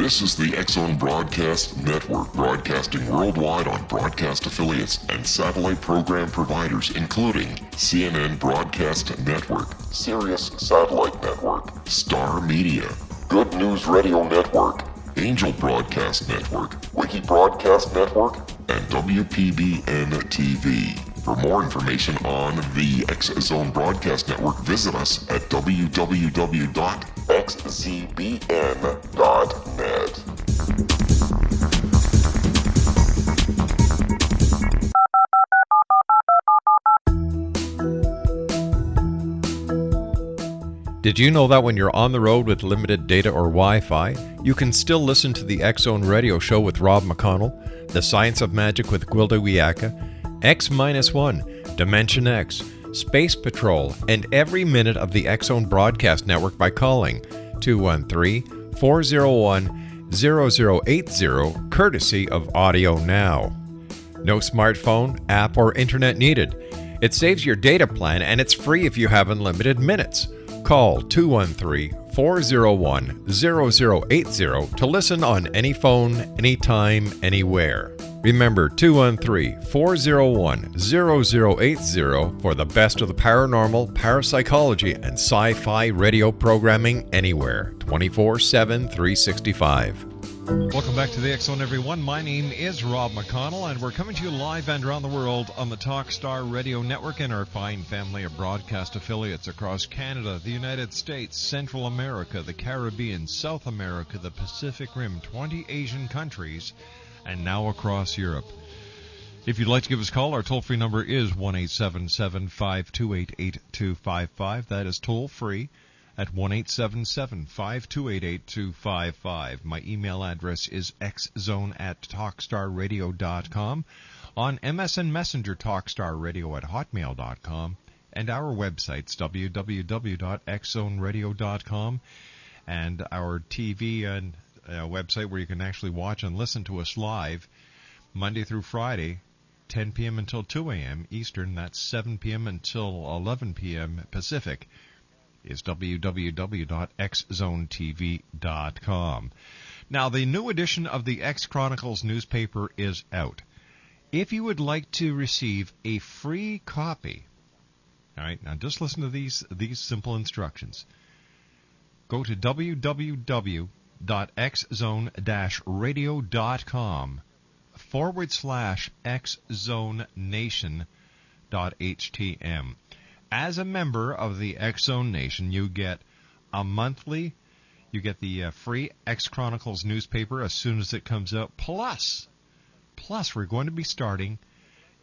This is the X-Zone Broadcast Network, broadcasting worldwide on broadcast affiliates and satellite program providers, including CNN Broadcast Network, Sirius Satellite Network, Star Media, Good News Radio Network, Angel Broadcast Network, Wiki Broadcast Network, and WPBN TV. For more information on the X-Zone Broadcast Network, visit us at www.xzbn.net. Did you know that when you're on the road with limited data or Wi-Fi, you can still listen to the X-Zone Radio Show with Rob McConnell, The Science of Magic with Gwilda Wiyaka, X-1, Dimension X, Space Patrol, and every minute of the X-Zone Broadcast Network by calling 213-401-0080, courtesy of Audio Now. No smartphone, app, or internet needed. It saves your data plan, and it's free if you have unlimited minutes. Call 213-401-0080 to listen on any phone, anytime, anywhere. Remember, 213-401-0080 for the best of the paranormal, parapsychology, and sci-fi radio programming anywhere, 24/7, 365. Welcome back to the X-Zone, everyone. My name is Rob McConnell, and we're coming to you live and around the world on the Talkstar Radio Network and our fine family of broadcast affiliates across Canada, the United States, Central America, the Caribbean, South America, the Pacific Rim, 20 Asian countries, and now across Europe. If you'd like to give us a call, our toll-free number is 1-877-528-8255. That is toll-free at 1-877-528-8255. My email address is xzone@talkstarradio.com. On MSN Messenger, talkstarradio@hotmail.com. And our websites, www.xzoneradio.com. And our TV and website where you can actually watch and listen to us live Monday through Friday, 10 p.m. until 2 a.m. Eastern. That's 7 p.m. until 11 p.m. Pacific. Is www.xzonetv.com. Now, the new edition of the X Chronicles newspaper is out. If you would like to receive a free copy, all right, now just listen to these simple instructions. Go to www.xzone-radio.com/xzonenation.htm. As a member of the X-Zone Nation, you get the free X Chronicles newspaper as soon as it comes out. Plus, we're going to be starting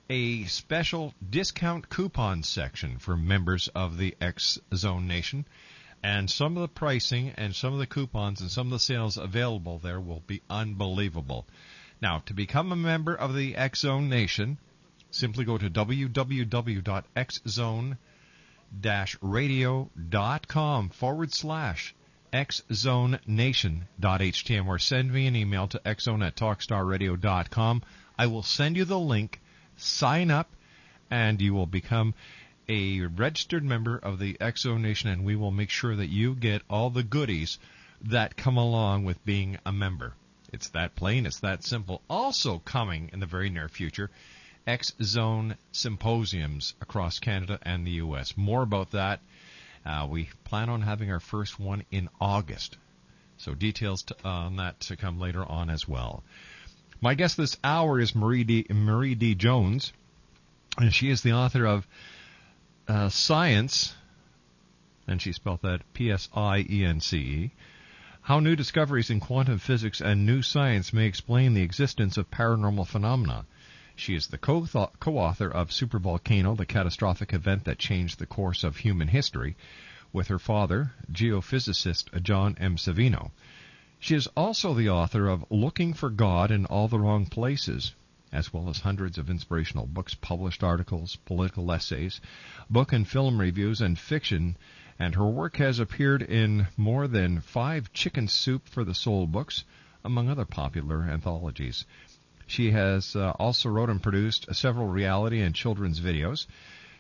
a special discount coupon section for members of the X-Zone Nation. And some of the pricing and some of the coupons and some of the sales available there will be unbelievable. Now, to become a member of the X-Zone Nation, simply go to www.xzone-radio.com/xzonenation.htm or send me an email to xzone@talkstarradio.com. I will send you the link, sign up, and you will become a registered member of the X-Zone Nation, and we will make sure that you get all the goodies that come along with being a member. It's that plain, it's that simple. Also coming in the very near future, X-Zone symposiums across Canada and the U.S. More about that. We plan on having our first one in August. So details on that to come later on as well. My guest this hour is Marie D. Jones, and she is the author of Science, and she spelled that P-S-I-E-N-C-E, How New Discoveries in Quantum Physics and New Science May Explain the Existence of Paranormal Phenomena. She is the co-author of Supervolcano, the catastrophic event that changed the course of human history, with her father, geophysicist John M. Savino. She is also the author of Looking for God in All the Wrong Places, as well as hundreds of inspirational books, published articles, political essays, book and film reviews, and fiction, and her work has appeared in more than 5 Chicken Soup for the Soul books, among other popular anthologies. She has also wrote and produced several reality and children's videos.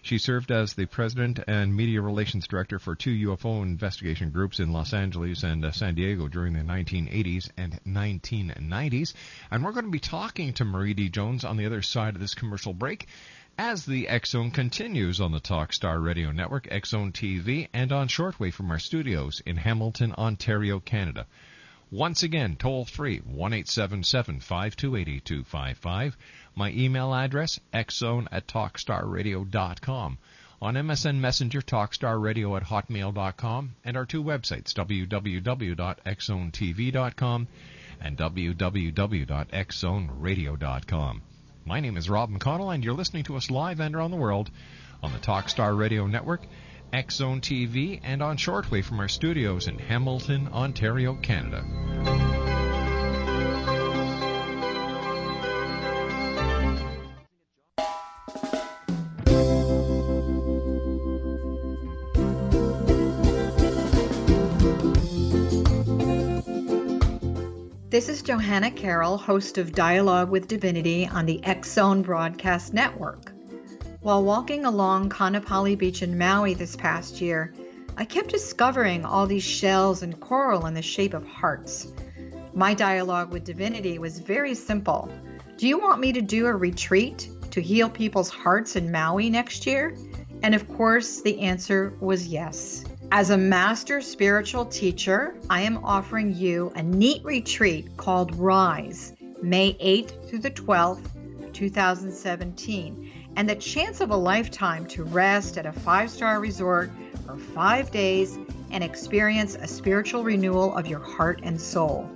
She served as the president and media relations director for 2 UFO investigation groups in Los Angeles and San Diego during the 1980s and 1990s. And we're going to be talking to Marie D. Jones on the other side of this commercial break as the X-Zone continues on the Talkstar Radio Network, X-Zone TV, and on shortwave from our studios in Hamilton, Ontario, Canada. Once again, toll-free, 1-877-528-8255. My email address, xzone@talkstarradio.com. On MSN Messenger, talkstarradio@hotmail.com. And our 2 websites, www.xzonetv.com and www.xzoneradio.com. My name is Rob McConnell, and you're listening to us live and around the world on the Talkstar Radio Network, X-Zone TV, and on shortwave from our studios in Hamilton, Ontario, Canada. This is Johanna Carroll, host of Dialogue with Divinity on the X-Zone Broadcast Network. While walking along Kaanapali Beach in Maui this past year, I kept discovering all these shells and coral in the shape of hearts. My dialogue with Divinity was very simple. Do you want me to do a retreat to heal people's hearts in Maui next year? And of course, the answer was yes. As a master spiritual teacher, I am offering you a neat retreat called Rise, May 8th through the 12th, 2017, and the chance of a lifetime to rest at a 5-star resort for 5 days and experience a spiritual renewal of your heart and soul.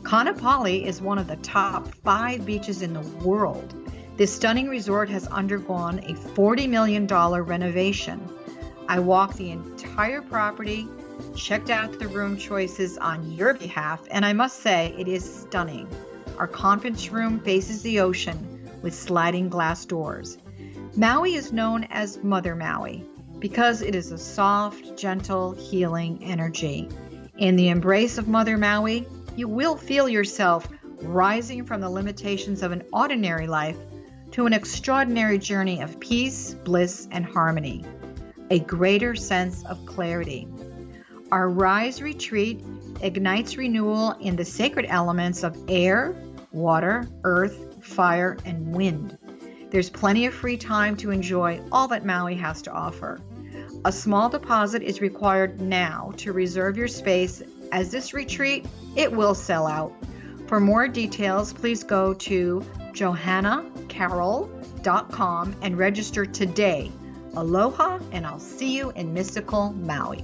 Kaanapali is one of the top 5 beaches in the world. This stunning resort has undergone a $40 million renovation. I walked the entire property, checked out the room choices on your behalf, and I must say it is stunning. Our conference room faces the ocean with sliding glass doors. Maui is known as Mother Maui because it is a soft, gentle, healing energy. In the embrace of Mother Maui, you will feel yourself rising from the limitations of an ordinary life to an extraordinary journey of peace, bliss, and harmony. A greater sense of clarity. Our Rise retreat ignites renewal in the sacred elements of air, water, earth, fire, and wind. There's plenty of free time to enjoy all that Maui has to offer. A small deposit is required now to reserve your space, as this retreat, it will sell out. For more details, please go to johannacarroll.com and register today. Aloha, and I'll see you in mystical Maui.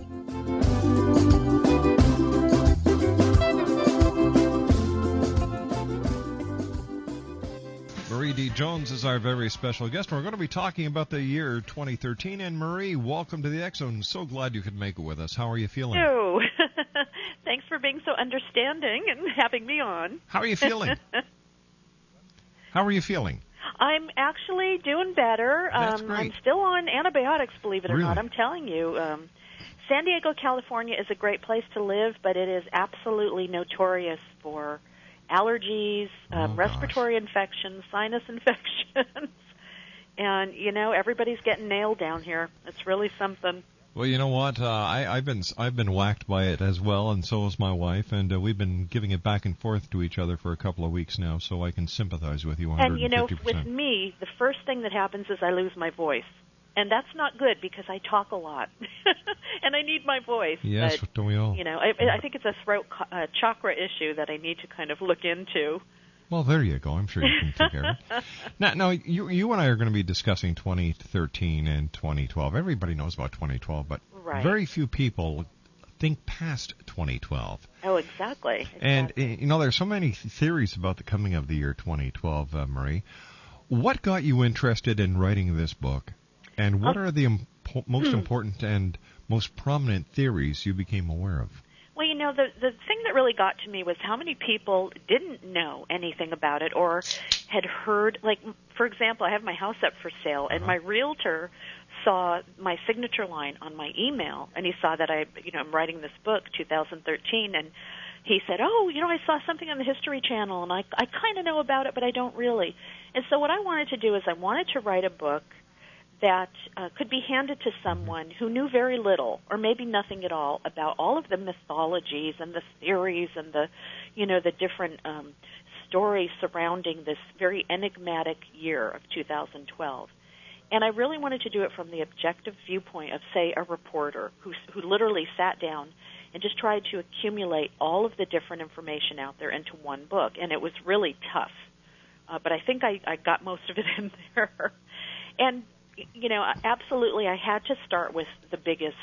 Marie D. Jones is our very special guest. We're going to be talking about the year 2013. And Marie, welcome to the X-Zone. So glad you could make it with us. How are you feeling? Oh, thanks for being so understanding and having me on. How are you feeling? How are you feeling? I'm actually doing better. That's great. I'm still on antibiotics, believe it or Really? not. I'm telling you. San Diego, California is a great place to live, but it is absolutely notorious for allergies, respiratory infections, sinus infections. And, you know, everybody's getting nailed down here. It's really something. Well, you know what? I've been whacked by it as well, and so has my wife, and we've been giving it back and forth to each other for a couple of weeks now, so I can sympathize with you 150%. And, you know, with me, the first thing that happens is I lose my voice. And that's not good because I talk a lot. And I need my voice. Yes, but, don't we all? You know, I think it's a throat chakra issue that I need to kind of look into. Well, there you go. I'm sure you can take care of it. Now, you and I are going to be discussing 2013 and 2012. Everybody knows about 2012, but Right. very few people think past 2012. Oh, exactly. And, you know, there's so many theories about the coming of the year 2012, Marie. What got you interested in writing this book? And what are the most important and most prominent theories you became aware of? Well, you know, the thing that really got to me was how many people didn't know anything about it or had heard, like, for example, I have my house up for sale, and my realtor saw my signature line on my email, and he saw that I'm writing this book, 2013, and he said, oh, you know, I saw something on the History Channel, and I kind of know about it, but I don't really. And so what I wanted to do is I wanted to write a book that could be handed to someone who knew very little or maybe nothing at all about all of the mythologies and the theories and the, the different stories surrounding this very enigmatic year of 2012. And I really wanted to do it from the objective viewpoint of, say, a reporter who literally sat down and just tried to accumulate all of the different information out there into one book. And it was really tough. But I think I got most of it in there. And, absolutely I had to start with the biggest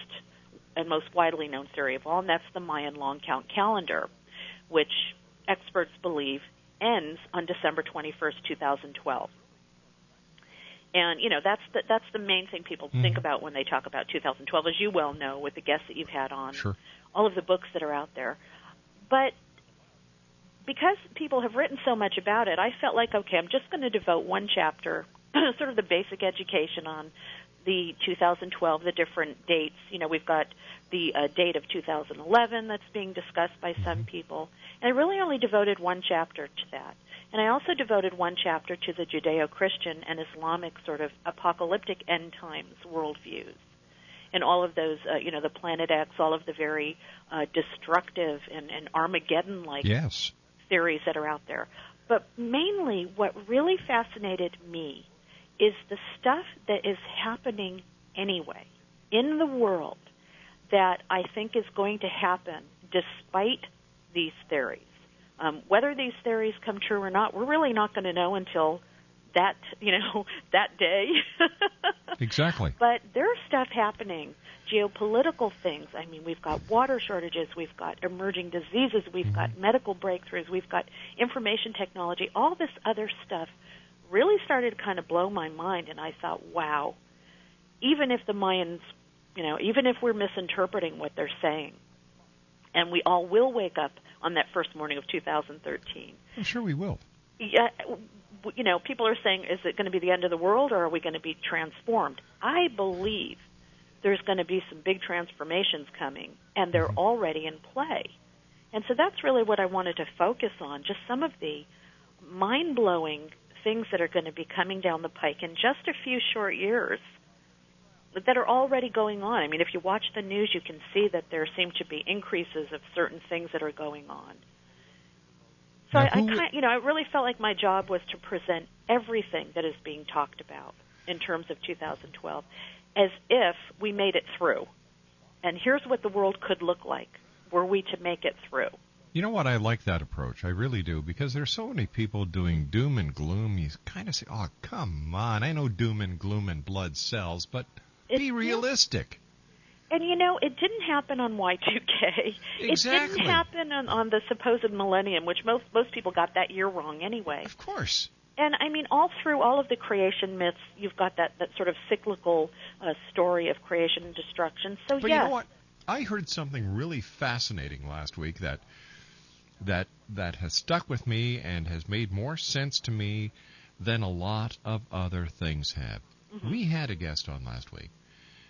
and most widely known theory of all, and that's the Mayan long count calendar, which experts believe ends on December 21st, 2012. And, that's the main thing people think about when they talk about 2012, as you well know with the guests that you've had on, sure, all of the books that are out there. But because people have written so much about it, I felt like, okay, I'm just going to devote one chapter, sort of the basic education on the 2012, the different dates. We've got the date of 2011 that's being discussed by some people. And I really only devoted one chapter to that. And I also devoted one chapter to the Judeo-Christian and Islamic sort of apocalyptic end times worldviews. And all of those, the Planet X, all of the very destructive and Armageddon-like theories that are out there. But mainly what really fascinated me is the stuff that is happening anyway in the world that I think is going to happen despite these theories. Whether these theories come true or not, we're really not going to know until that, that day. Exactly. But there's stuff happening, geopolitical things. I mean, we've got water shortages, we've got emerging diseases, we've got medical breakthroughs, we've got information technology. All this other stuff really started to kind of blow my mind, and I thought, wow, even if the Mayans, even if we're misinterpreting what they're saying, and we all will wake up on that first morning of 2013. I'm sure we will. Yeah, people are saying, is it going to be the end of the world, or are we going to be transformed? I believe there's going to be some big transformations coming, and they're already in play. And so that's really what I wanted to focus on, just some of the mind-blowing things that are going to be coming down the pike in just a few short years that are already going on. I mean, if you watch the news, you can see that there seem to be increases of certain things that are going on. So I really felt like my job was to present everything that is being talked about in terms of 2012 as if we made it through. And here's what the world could look like were we to make it through. You know what? I like that approach. I really do, because there's so many people doing doom and gloom. You kind of say, oh, come on. I know doom and gloom and blood sells, but be realistic. And, it didn't happen on Y2K. Exactly. It didn't happen on the supposed millennium, which most people got that year wrong anyway. Of course. And, I mean, all through all of the creation myths, you've got that sort of cyclical story of creation and destruction. So, but you know what? I heard something really fascinating last week that has stuck with me and has made more sense to me than a lot of other things have. We had a guest on last week,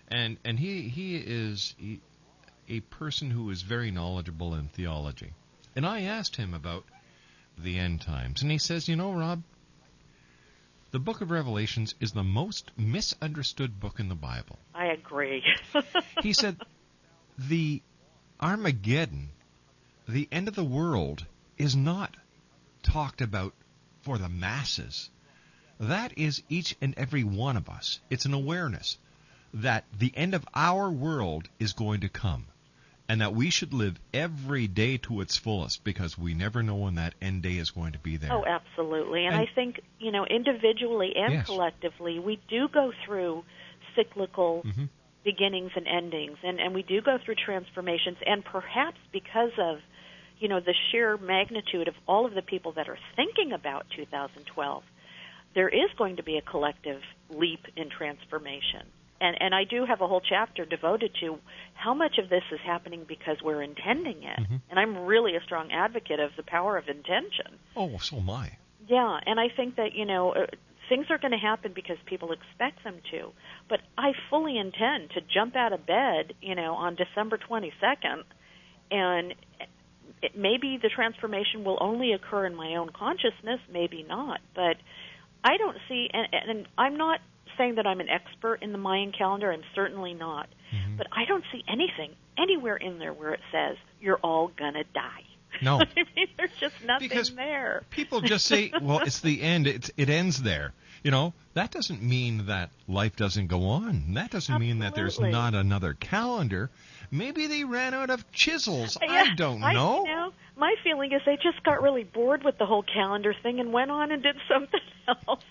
and he is a person who is very knowledgeable in theology. And I asked him about the end times, and he says, Rob, the book of Revelations is the most misunderstood book in the Bible. I agree. He said, the Armageddon, the end of the world, is not talked about for the masses. That is each and every one of us. It's an awareness that the end of our world is going to come, and that we should live every day to its fullest, because we never know when that end day is going to be there. Oh, absolutely. And I think, individually and collectively, we do go through cyclical beginnings and endings, and we do go through transformations, and perhaps because of, the sheer magnitude of all of the people that are thinking about 2012, there is going to be a collective leap in transformation. And I do have a whole chapter devoted to how much of this is happening because we're intending it. And I'm really a strong advocate of the power of intention. Oh, so am I. Yeah, and I think that, things are going to happen because people expect them to. But I fully intend to jump out of bed, on December 22nd, and maybe the transformation will only occur in my own consciousness, maybe not. But I don't see, and I'm not saying that I'm an expert in the Mayan calendar. I'm certainly not. Mm-hmm. But I don't see anything anywhere in there where it says you're all going to die. No. I mean, there's just nothing Because there. People just say, well, it's the end. It ends there. You know, that doesn't mean that life doesn't go on. That doesn't mean that there's not another calendar. Maybe they ran out of chisels. Yeah, I don't know. You know, my feeling is they just got really bored with the whole calendar thing and went on and did something else.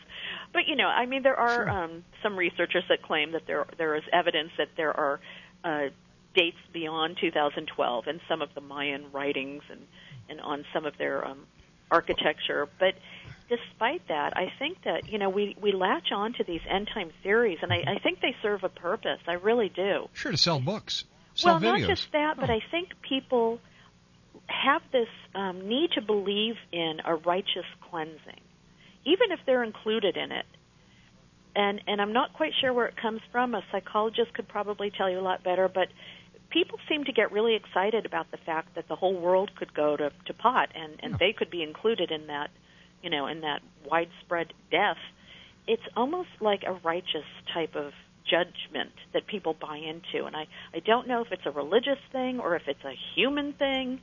But, you know, I mean, there are some researchers that claim that there is evidence that there are dates beyond 2012 in some of the Mayan writings and on some of their architecture. But despite that, I think that, you know, we latch on to these end-time theories, and I think they serve a purpose. I really do. Sure, to sell books, sell videos. Not just that, but I think people have this need to believe in a righteous cleansing, even if they're included in it. And I'm not quite sure where it comes from. A psychologist could probably tell you a lot better, but people seem to get really excited about the fact that the whole world could go to pot, and they could be included in that, you know, in that widespread death. It's almost like a righteous type of judgment that people buy into, and I don't know if it's a religious thing or if it's a human thing,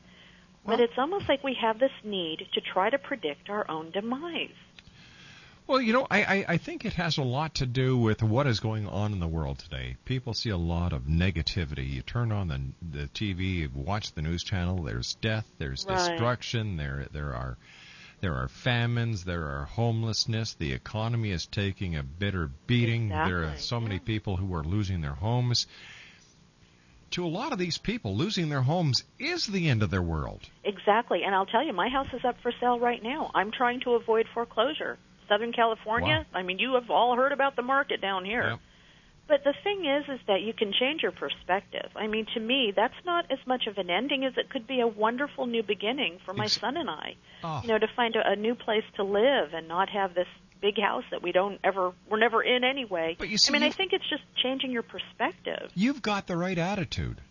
but it's almost like we have this need to try to predict our own demise. Well, you know, I think it has a lot to do with what is going on in the world today. People see a lot of negativity. You turn on the TV, you watch the news channel, there's death, there's destruction, there are famines, there are homelessness, the economy is taking a bitter beating. Exactly. There are so many people who are losing their homes. To a lot of these people, losing their homes is the end of their world. Exactly, and I'll tell you, my house is up for sale right now. I'm trying to avoid foreclosure. Southern California, I mean, you have all heard about the market down here. Yep. But the thing is that you can change your perspective. I mean, to me, that's not as much of an ending as it could be a wonderful new beginning for my son and I. You know, to find a new place to live and not have this big house that we're never in anyway. But you see, I mean, I think it's just changing your perspective. You've got the right attitude.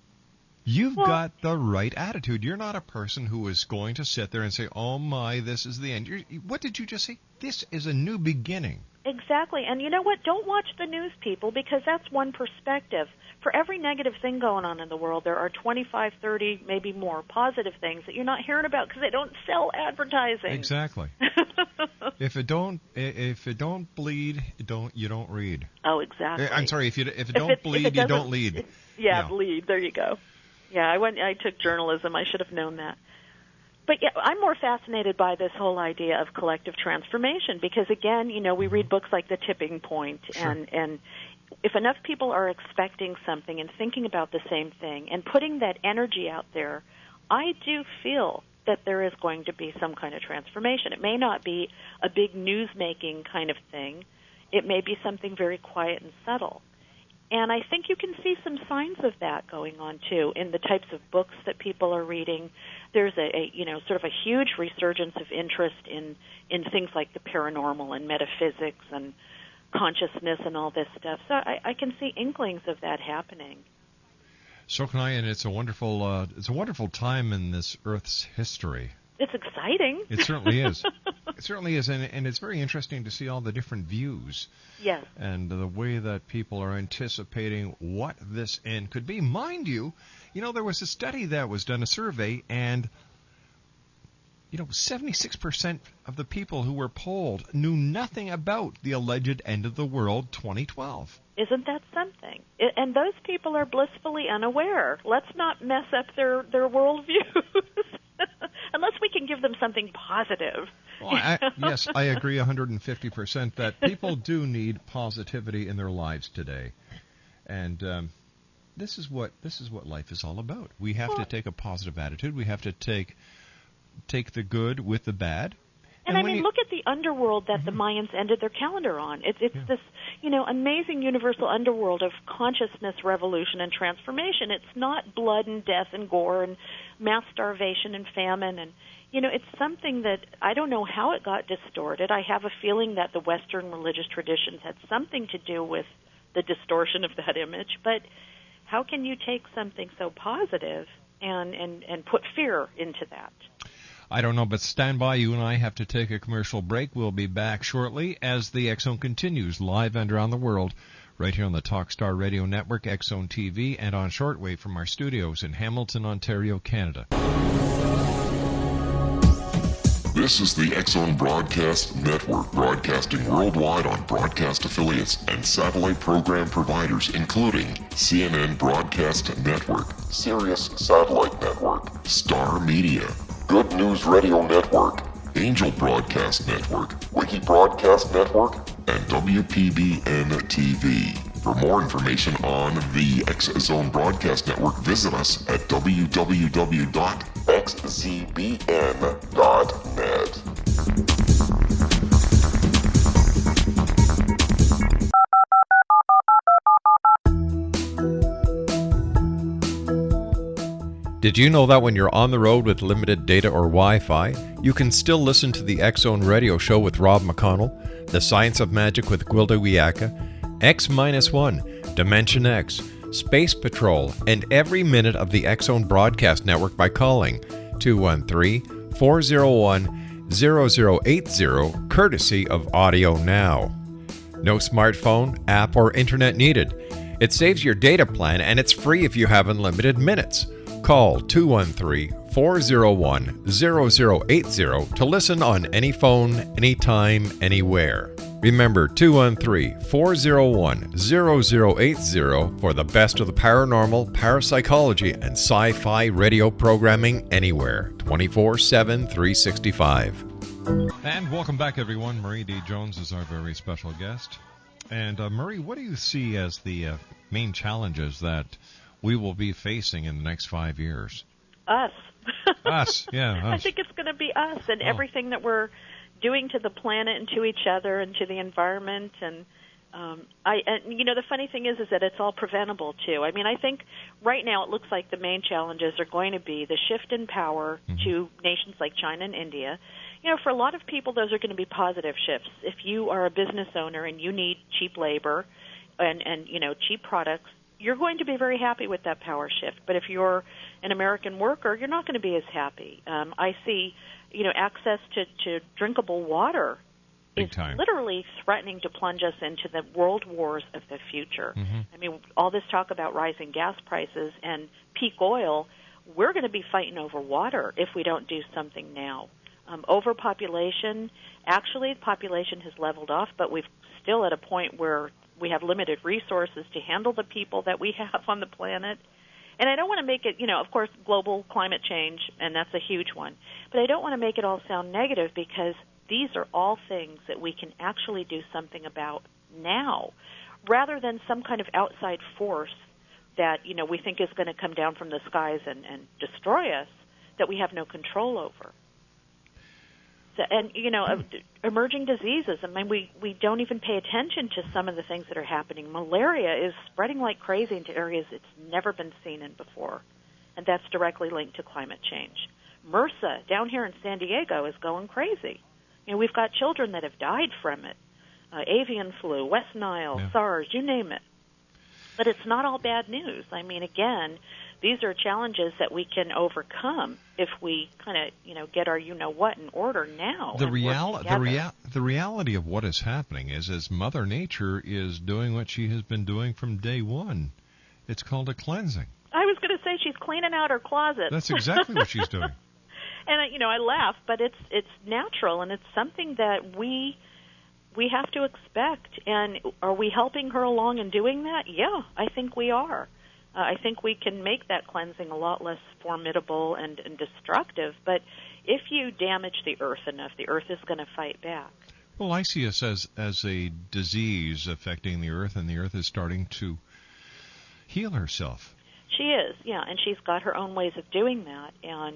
You've got the right attitude. You're not a person who is going to sit there and say, oh my, this is the end. What did you just say? This is a new beginning. Exactly. And you know what? Don't watch the news, people, because that's one perspective. For every negative thing going on in the world, there are 25, 30, maybe more positive things that you're not hearing about because they don't sell advertising. Exactly. If it don't bleed, you don't read. Oh, exactly. I'm sorry. If it don't bleed, you don't lead. Yeah, bleed. There you go. Yeah, I took journalism. I should have known that. But yeah, I'm more fascinated by this whole idea of collective transformation because, again, you know, we read books like The Tipping Point, and if enough people are expecting something and thinking about the same thing and putting that energy out there, I do feel that there is going to be some kind of transformation. It may not be a big news-making kind of thing. It may be something very quiet and subtle. And I think you can see some signs of that going on, too, in the types of books that people are reading. There's a sort of a huge resurgence of interest in things like the paranormal and metaphysics and consciousness and all this stuff. So I can see inklings of that happening. So can I, and it's a wonderful time in this Earth's history. It's exciting. It certainly is. It certainly is, and it's very interesting to see all the different views. Yes. And the way that people are anticipating what this end could be. Mind you, there was a study that was done, a survey, and 76% of the people who were polled knew nothing about the alleged end of the world 2012. Isn't that something? And those people are blissfully unaware. Let's not mess up their worldviews. Unless we can give them something positive. Well, yes, I agree 150% that people do need positivity in their lives today. And this is what life is all about. We have to take a positive attitude. We have to take the good with the bad. And I mean, look at the underworld that the Mayans ended their calendar on. It's this, amazing universal underworld of consciousness, revolution, and transformation. It's not blood and death and gore and mass starvation and famine. And, it's something that I don't know how it got distorted. I have a feeling that the Western religious traditions had something to do with the distortion of that image. But how can you take something so positive and put fear into that? I don't know, but stand by. You and I have to take a commercial break. We'll be back shortly as the X Zone continues live and around the world, right here on the Talkstar Radio Network, X Zone TV, and on shortwave from our studios in Hamilton, Ontario, Canada. This is the X Zone Broadcast Network, broadcasting worldwide on broadcast affiliates and satellite program providers, including CNN Broadcast Network, Sirius Satellite Network, Star Media, Good News Radio Network, Angel Broadcast Network, Wiki Broadcast Network, and WPBN TV. For more information on the X Zone Broadcast Network, visit us at www.xzbn.net. Did you know that when you're on the road with limited data or Wi-Fi, you can still listen to the X Zone Radio Show with Rob McConnell, The Science of Magic with Gwilda Wiyaka, X-1, Dimension X, Space Patrol, and every minute of the X Zone Broadcast Network by calling 213-401-0080, courtesy of Audio Now. No smartphone, app, or internet needed. It saves your data plan, and it's free if you have unlimited minutes. Call 213-401-0080 to listen on any phone, anytime, anywhere. Remember, 213-401-0080 for the best of the paranormal, parapsychology, and sci-fi radio programming anywhere, 24/7, 365. And welcome back, everyone. Marie D. Jones is our very special guest. And Marie, what do you see as the main challenges that we will be facing in the next 5 years? Us. Us, yeah. Us. I think it's going to be us and everything that we're doing to the planet and to each other and to the environment. And the funny thing is that it's all preventable too. I mean, I think right now it looks like the main challenges are going to be the shift in power to nations like China and India. You know, for a lot of people, those are going to be positive shifts. If you are a business owner and you need cheap labor and cheap products, you're going to be very happy with that power shift. But if you're an American worker, you're not going to be as happy. I see, access to drinkable water is literally threatening to plunge us into the world wars of the future. I mean, all this talk about rising gas prices and peak oil, we're going to be fighting over water if we don't do something now. Overpopulation, actually, the population has leveled off, but we're still at a point where we have limited resources to handle the people that we have on the planet. And I don't want to make it, of course, global climate change, and that's a huge one. But I don't want to make it all sound negative, because these are all things that we can actually do something about now, rather than some kind of outside force that, we think is going to come down from the skies and destroy us, that we have no control over. And, emerging diseases, I mean, we don't even pay attention to some of the things that are happening. Malaria is spreading like crazy into areas it's never been seen in before, and that's directly linked to climate change. MRSA down here in San Diego is going crazy. We've got children that have died from it. Avian flu, West Nile, SARS, you name it. But it's not all bad news. I mean, again, these are challenges that we can overcome if we kind of, get our what in order now. The reality of what is happening is Mother Nature is doing what she has been doing from day one. It's called a cleansing. I was going to say she's cleaning out her closet. That's exactly what she's doing. And I laugh, but it's natural, and it's something that we have to expect. And are we helping her along in doing that? Yeah, I think we are. I think we can make that cleansing a lot less formidable and destructive. But if you damage the earth enough, the earth is going to fight back. Well, I see us as a disease affecting the earth, and the earth is starting to heal herself. She is, yeah, and she's got her own ways of doing that. And,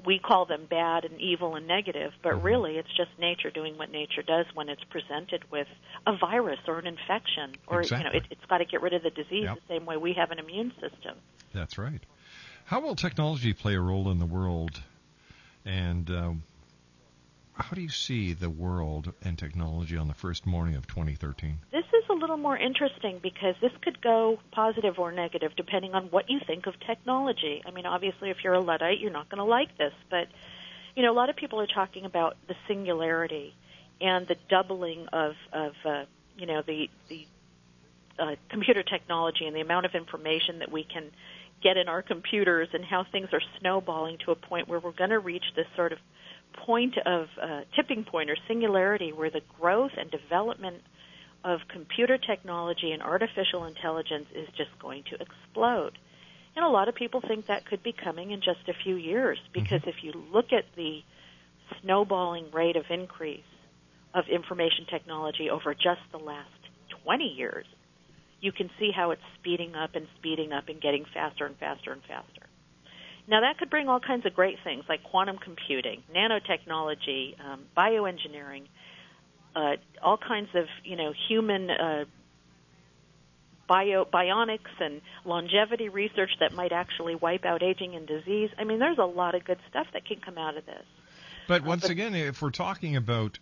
we call them bad and evil and negative, but really it's just nature doing what nature does when it's presented with a virus or an infection. Or, exactly. It's got to get rid of the disease the same way we have an immune system. That's right. How will technology play a role in the world? And how do you see the world and technology on the first morning of 2013? This is a little more interesting because this could go positive or negative depending on what you think of technology. I mean, obviously, if you're a Luddite, you're not going to like this. But, a lot of people are talking about the singularity and the doubling of the computer technology and the amount of information that we can get in our computers, and how things are snowballing to a point where we're going to reach this sort of point of tipping point or singularity, where the growth and development of computer technology and artificial intelligence is just going to explode. And a lot of people think that could be coming in just a few years, because if you look at the snowballing rate of increase of information technology over just the last 20 years, you can see how it's speeding up and getting faster and faster and faster. Now, that could bring all kinds of great things like quantum computing, nanotechnology, bioengineering, all kinds of, human bionics and longevity research that might actually wipe out aging and disease. I mean, there's a lot of good stuff that can come out of this. But once again, if we're talking about,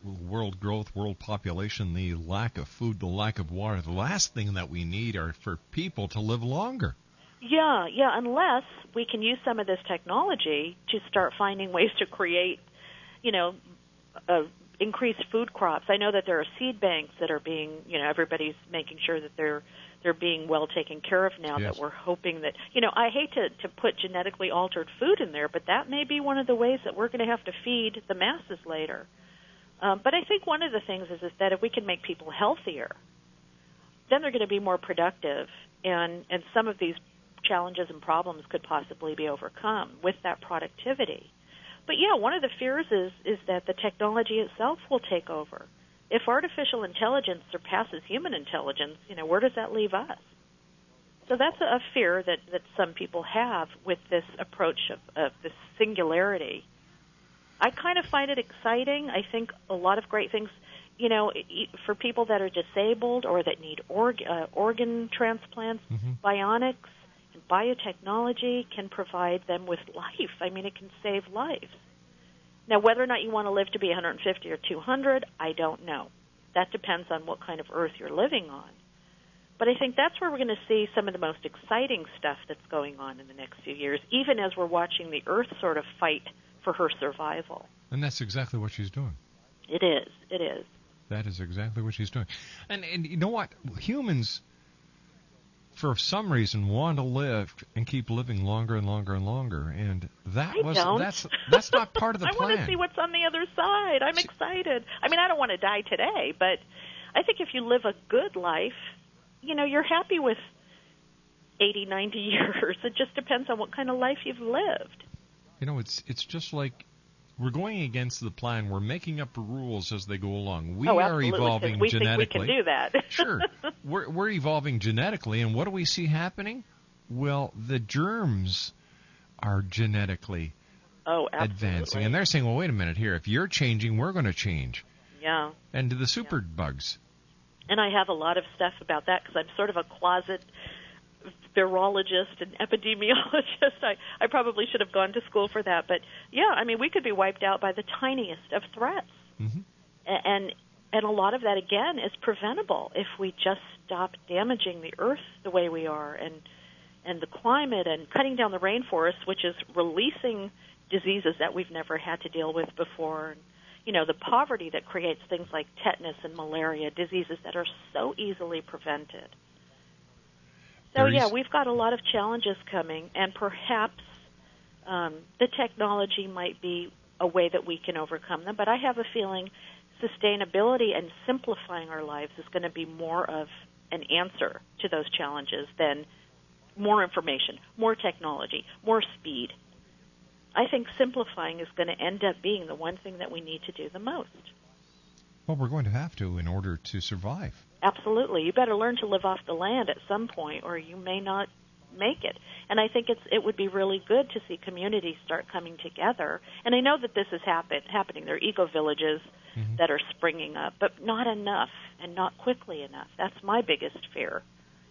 world growth, world population, the lack of food, the lack of water, the last thing that we need are for people to live longer. Yeah, unless we can use some of this technology to start finding ways to create, increased food crops. I know that there are seed banks that are being, everybody's making sure that they're being well taken care of now. Yes. That we're hoping that, I hate to put genetically altered food in there, but that may be one of the ways that we're going to have to feed the masses later. But I think one of the things is that if we can make people healthier, then they're going to be more productive, and some of these challenges and problems could possibly be overcome with that productivity. But yeah, one of the fears is that the technology itself will take over. If artificial intelligence surpasses human intelligence, where does that leave us? So that's a fear that some people have with this approach of this singularity. I kind of find it exciting. I think a lot of great things, for people that are disabled or that need organ transplants, bionics and biotechnology can provide them with life. I mean, it can save lives. Now, whether or not you want to live to be 150 or 200, I don't know. That depends on what kind of earth you're living on. But I think that's where we're going to see some of the most exciting stuff that's going on in the next few years, even as we're watching the earth sort of fight for her survival. And that's exactly what she's doing. It is. That is exactly what she's doing. And you know what? Humans, for some reason, want to live and keep living longer and longer and longer. And that's not part of the plan. I want to see what's on the other side. I'm excited. I mean, I don't want to die today, but I think if you live a good life, you're happy with 80, 90 years. It just depends on what kind of life you've lived. It's just like we're going against the plan. We're making up rules as they go along. We are evolving we genetically. Think we can do that. Sure. We're evolving genetically, and what do we see happening? Well, the germs are genetically advancing. And they're saying, well, wait a minute here. If you're changing, we're going to change. Yeah. And the super bugs. And I have a lot of stuff about that because I'm sort of a closet virologist and epidemiologist. I probably should have gone to school for that. But, yeah, I mean, we could be wiped out by the tiniest of threats. And a lot of that, again, is preventable if we just stop damaging the earth the way we are and the climate and cutting down the rainforest, which is releasing diseases that we've never had to deal with before. The poverty that creates things like tetanus and malaria, diseases that are so easily prevented. So, yeah, we've got a lot of challenges coming, and perhaps the technology might be a way that we can overcome them. But I have a feeling sustainability and simplifying our lives is going to be more of an answer to those challenges than more information, more technology, more speed. I think simplifying is going to end up being the one thing that we need to do the most. Well, we're going to have to in order to survive. Absolutely. You better learn to live off the land at some point, or you may not make it. And I think it would be really good to see communities start coming together. And I know that this is happening. There are eco-villages that are springing up, but not enough and not quickly enough. That's my biggest fear.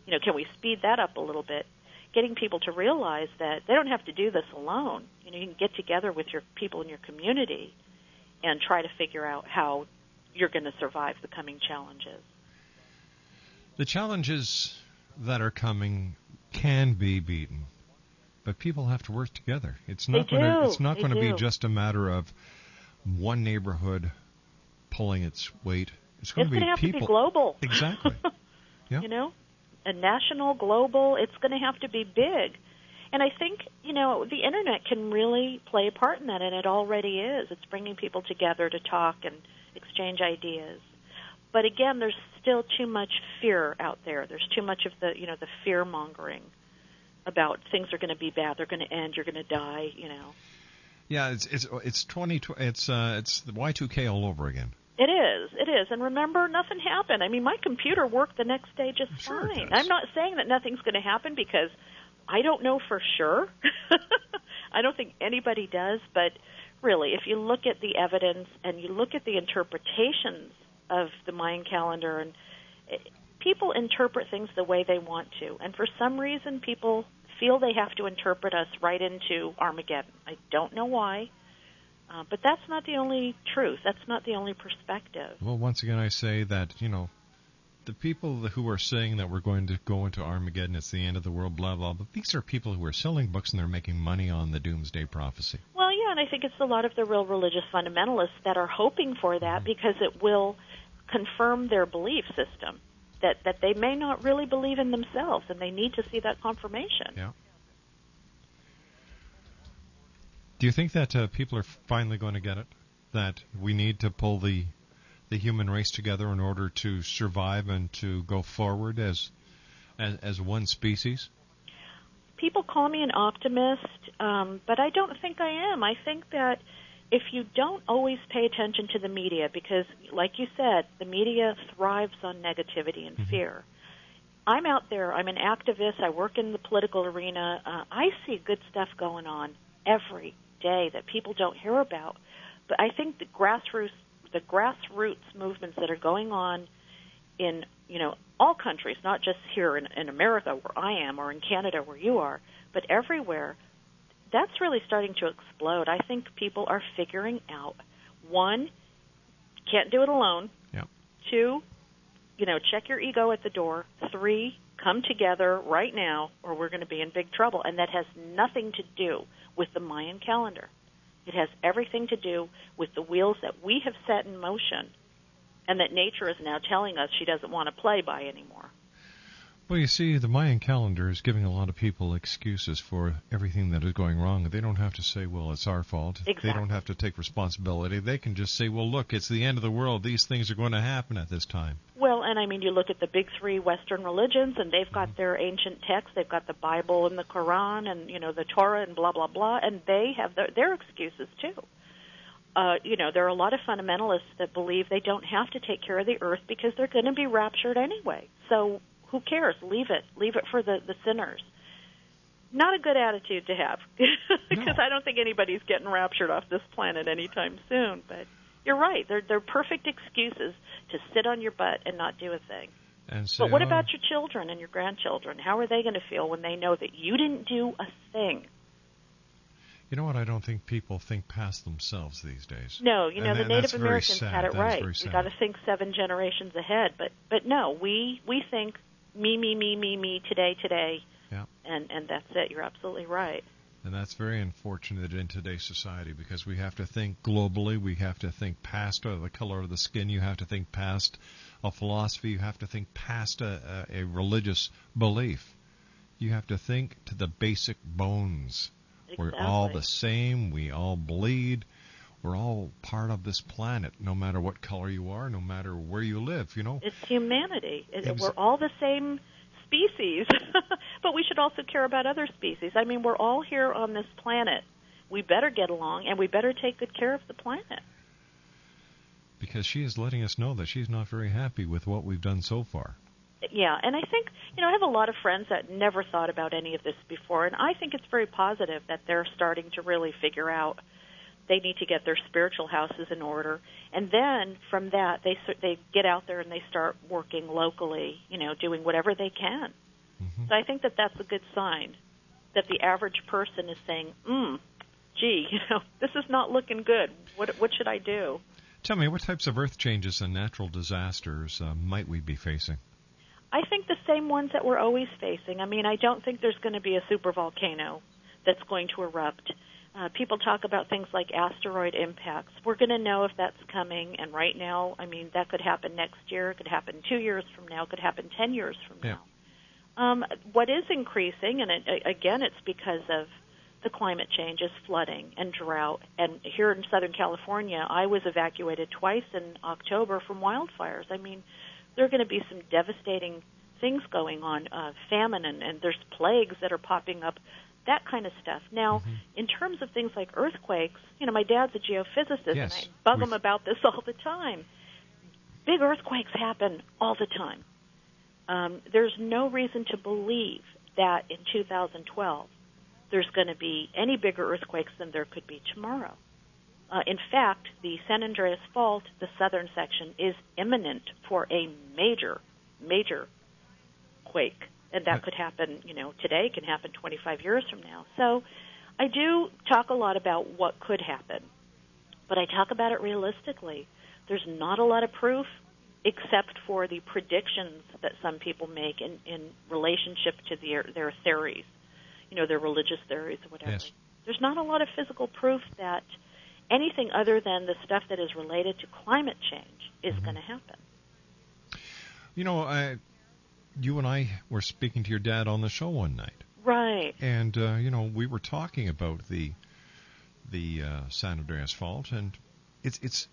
Can we speed that up a little bit? Getting people to realize that they don't have to do this alone. You can get together with your people in your community and try to figure out how you're going to survive the coming challenges. The challenges that are coming can be beaten. But people have to work together. It's They not going to. It's not They going to be do. just a matter of one neighborhood pulling its weight. It's going It's to going be to have people. to be global. Exactly. Yeah. You know, a national, global. It's going to have to be big. And I think, the Internet can really play a part in that, and it already is. It's bringing people together to talk and exchange ideas. But again, there's still too much fear out there. There's too much of the, the fear-mongering about things are going to be bad, they're going to end, you're going to die, Yeah, it's the Y2K all over again. It is. And remember, nothing happened. I mean, my computer worked the next day just Sure it fine. does. I'm not saying that nothing's going to happen because I don't know for sure. I don't think anybody does, but really, if you look at the evidence and you look at the interpretations of the Mayan calendar, and people interpret things the way they want to, and for some reason people feel they have to interpret us right into Armageddon. I don't know why, but that's not the only truth. That's not the only perspective. Well, once again, I say that, the people who are saying that we're going to go into Armageddon, it's the end of the world, blah, blah, but these are people who are selling books and they're making money on the doomsday prophecy. Well, yeah, and I think it's a lot of the real religious fundamentalists that are hoping for that because it will confirm their belief system, that they may not really believe in themselves, and they need to see that confirmation. Yeah. Do you think that people are finally going to get it? That we need to pull the human race together in order to survive and to go forward as one species? People call me an optimist, but I don't think I am. I think that if you don't always pay attention to the media, because, like you said, the media thrives on negativity and fear. I'm out there. I'm an activist. I work in the political arena. I see good stuff going on every day that people don't hear about. But I think the grassroots movements that are going on in, all countries, not just here in America where I am or in Canada where you are, but everywhere, that's really starting to explode. I think people are figuring out, one, can't do it alone. Yeah. Two, check your ego at the door. Three, come together right now or we're going to be in big trouble. And that has nothing to do with the Mayan calendar. It has everything to do with the wheels that we have set in motion and that nature is now telling us she doesn't want to play by anymore. Well, you see, the Mayan calendar is giving a lot of people excuses for everything that is going wrong. They don't have to say, well, it's our fault. Exactly. They don't have to take responsibility. They can just say, well, look, it's the end of the world. These things are going to happen at this time. Well, and I mean, you look at the big three Western religions, and they've got their ancient texts. They've got the Bible and the Quran and, the Torah and blah, blah, blah, and they have their excuses, too. There are a lot of fundamentalists that believe they don't have to take care of the earth because they're going to be raptured anyway. So who cares? Leave it for the sinners. Not a good attitude to have because No. I don't think anybody's getting raptured off this planet anytime soon. But you're right. They're perfect excuses to sit on your butt and not do a thing. And say, But what about your children and your grandchildren? How are they going to feel when they know that you didn't do a thing? You know what? I don't think people think past themselves these days. No, And the that's Native very Americans sad. had it That is right. very We sad. got to think 7 generations ahead. But no, we think me today, Yeah. and that's it. You're absolutely right. And that's very unfortunate in today's society because we have to think globally. We have to think past the color of the skin. You have to think past a philosophy. You have to think past a religious belief. You have to think to the basic bones. Exactly. We're all the same. We all bleed. We're all part of this planet, no matter what color you are, no matter where you live, It's humanity. We're all the same species, but we should also care about other species. I mean, we're all here on this planet. We better get along, and we better take good care of the planet. Because she is letting us know that she's not very happy with what we've done so far. Yeah, and I think, I have a lot of friends that never thought about any of this before, and I think it's very positive that they're starting to really figure out they need to get their spiritual houses in order. And then from that, they get out there and they start working locally, doing whatever they can. Mm-hmm. So I think that that's a good sign that the average person is saying, gee, this is not looking good. What should I do? Tell me, what types of earth changes and natural disasters might we be facing? I think the same ones that we're always facing. I mean, I don't think there's going to be a super volcano that's going to erupt. People talk about things like asteroid impacts. We're going to know if that's coming, and right now, I mean, that could happen next year, it could happen 2 years from now, it could happen 10 years from now. What is increasing, and again, it's because of the climate change, is flooding and drought. And here in Southern California, I was evacuated twice in October from wildfires. I mean, there are going to be some devastating things going on, famine, and there's plagues that are popping up, that kind of stuff. Now, in terms of things like earthquakes, you know, my dad's a geophysicist, and I bug him about this all the time. Big earthquakes happen all the time. There's no reason to believe that in 2012 there's going to be any bigger earthquakes than there could be tomorrow. In fact, the San Andreas Fault, the southern section, is imminent for a major quake. And that could happen, you know, today, can happen 25 years from now. So I do talk a lot about what could happen, but I talk about it realistically. There's not a lot of proof except for the predictions that some people make in relationship to their theories, you know, their religious theories or whatever. Yes. There's not a lot of physical proof that anything other than the stuff that is related to climate change is going to happen. You know, you and I were speaking to your dad on the show one night. Right. And, you know, we were talking about the San Andreas Fault, and it's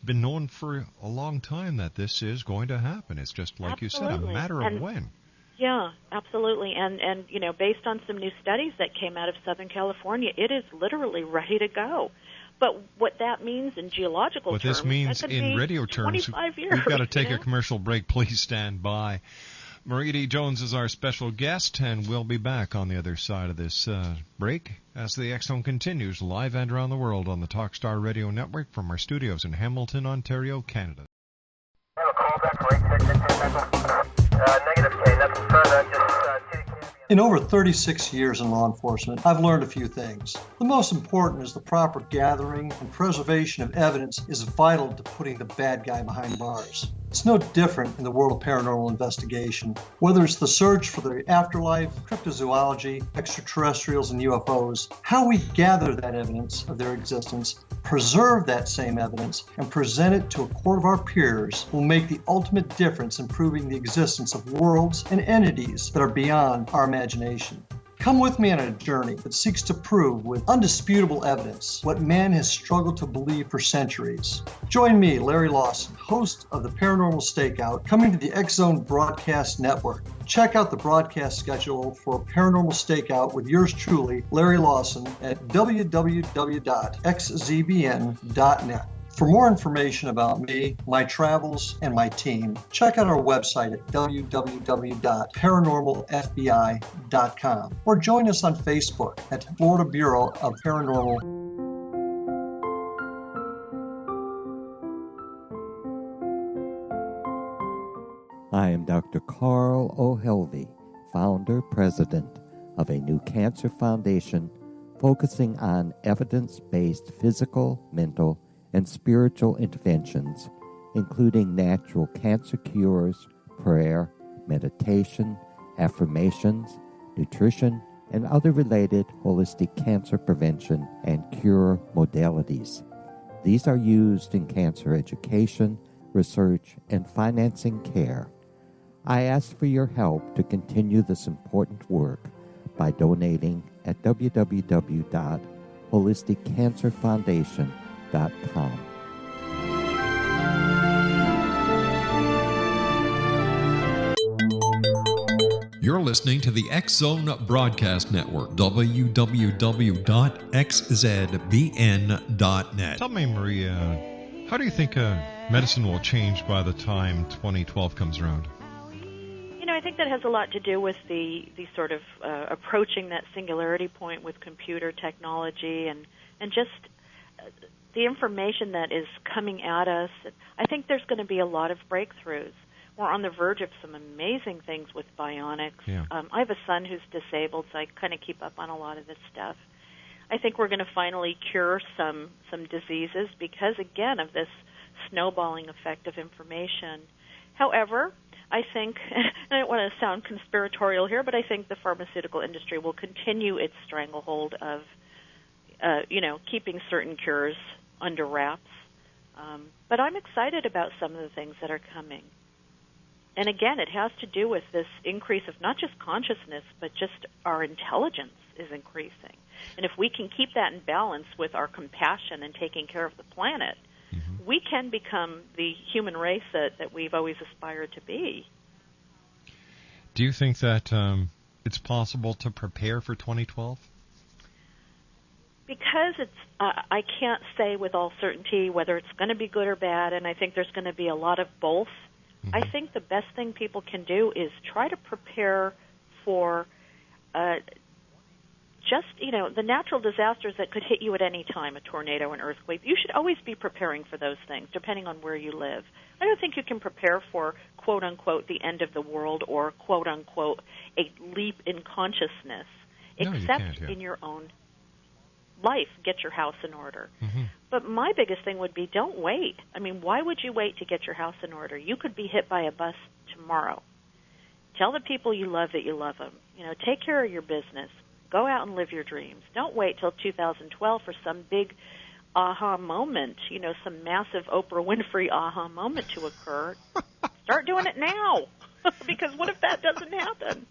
been known for a long time that this is going to happen. It's just, like you said, a matter of when. Yeah, absolutely. And you know, based on some new studies that came out of Southern California, it is literally ready to go. But what that means in geological terms, what this means in radio terms, 25 years, we've got to take you know? a commercial break. Please stand by. Maria D. Jones is our special guest, and we'll be back on the other side of this break as the X Zone continues live and around the world on the Talkstar Radio Network from our studios in Hamilton, Ontario, Canada. I have a call back for 866. Negative K, nothing further, just In over 36 years in law enforcement, I've learned a few things. The most important is the proper gathering and preservation of evidence is vital to putting the bad guy behind bars. It's no different in the world of paranormal investigation. Whether it's the search for the afterlife, cryptozoology, extraterrestrials, and UFOs, how we gather that evidence of their existence, preserve that same evidence, and present it to a court of our peers will make the ultimate difference in proving the existence of worlds and entities that are beyond our imagination. Come with me on a journey that seeks to prove with undisputable evidence what man has struggled to believe for centuries. Join me, Larry Lawson, host of the Paranormal Stakeout, coming to the X Zone Broadcast Network. Check out the broadcast schedule for Paranormal Stakeout with yours truly, Larry Lawson, at www.xzbn.net. For more information about me, my travels, and my team, check out our website at www.paranormalfbi.com or join us on Facebook at Florida Bureau of Paranormal. I am Dr. Carl O'Helvey, founder, president of a new cancer foundation focusing on evidence-based physical, mental, and spiritual interventions, including natural cancer cures, prayer, meditation, affirmations, nutrition, and other related holistic cancer prevention and cure modalities. These are used in cancer education, research, and financing care. I ask for your help to continue this important work by donating at www.holisticcancerfoundation.com. You're listening to the X Zone Broadcast Network, www.xzbn.net. Tell me, Maria, how do you think medicine will change by the time 2012 comes around? You know, I think that has a lot to do with the sort of approaching that singularity point with computer technology and just the information that is coming at us. I think there's going to be a lot of breakthroughs. We're on the verge of some amazing things with bionics. Yeah. I have a son who's disabled, so I kind of keep up on a lot of this stuff. I think we're going to finally cure some diseases because, again, of this snowballing effect of information. However, I think, and I don't want to sound conspiratorial here, but I think the pharmaceutical industry will continue its stranglehold of, keeping certain cures under wraps. But I'm excited about some of the things that are coming. And again, it has to do with this increase of not just consciousness, but just our intelligence is increasing. And if we can keep that in balance with our compassion and taking care of the planet, we can become the human race that we've always aspired to be. Do you think that it's possible to prepare for 2012? Because I can't say with all certainty whether it's going to be good or bad, and I think there's going to be a lot of both. I think the best thing people can do is try to prepare for the natural disasters that could hit you at any time, a tornado, an earthquake. You should always be preparing for those things, depending on where you live. I don't think you can prepare for, quote-unquote, the end of the world or, quote-unquote, a leap in consciousness, except in your own life. Get your house in order. But my biggest thing would be don't wait. I mean, why would you wait to get your house in order? You could be hit by a bus tomorrow. Tell the people you love that you love them. Take care of your business. Go out and live your dreams. Don't wait till 2012 for some big aha moment, some massive Oprah Winfrey aha moment to occur. Start doing it now, because what if that doesn't happen?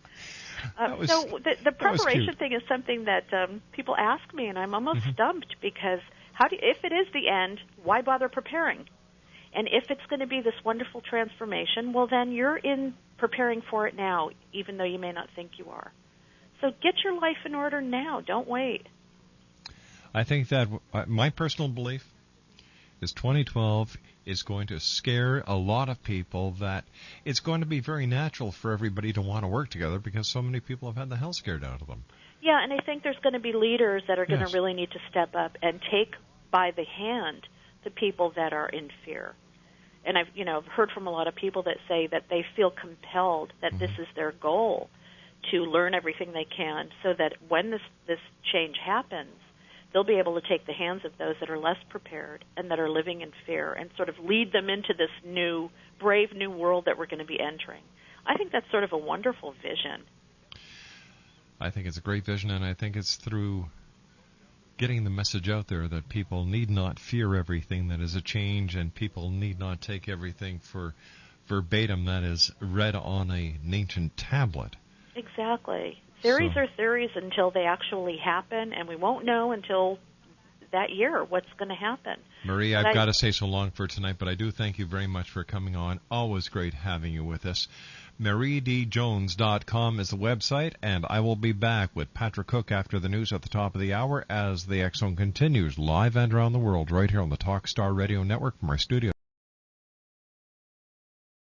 So the preparation thing is something that people ask me, and I'm almost stumped, because if it is the end, why bother preparing? And if it's going to be this wonderful transformation, well, then you're in preparing for it now, even though you may not think you are. So get your life in order now. Don't wait. I think that my personal belief is 2012 is going to scare a lot of people, that it's going to be very natural for everybody to want to work together because so many people have had the hell scared out of them. Yeah, and I think there's going to be leaders that are going to really need to step up and take by the hand the people that are in fear. And I've heard from a lot of people that say that they feel compelled, that this is their goal, to learn everything they can so that when this change happens, they'll be able to take the hands of those that are less prepared and that are living in fear and sort of lead them into this new, brave new world that we're going to be entering. I think that's sort of a wonderful vision. I think it's a great vision, and I think it's through getting the message out there that people need not fear everything that is a change, and people need not take everything for verbatim that is read on an ancient tablet. Exactly. Theories are theories until they actually happen, and we won't know until that year what's going to happen. Marie, I've got to say so long for tonight, but I do thank you very much for coming on. Always great having you with us. MarieDJones.com is the website, and I will be back with Patrick Cook after the news at the top of the hour as the X Zone continues live and around the world right here on the Talkstar Radio Network from our studio.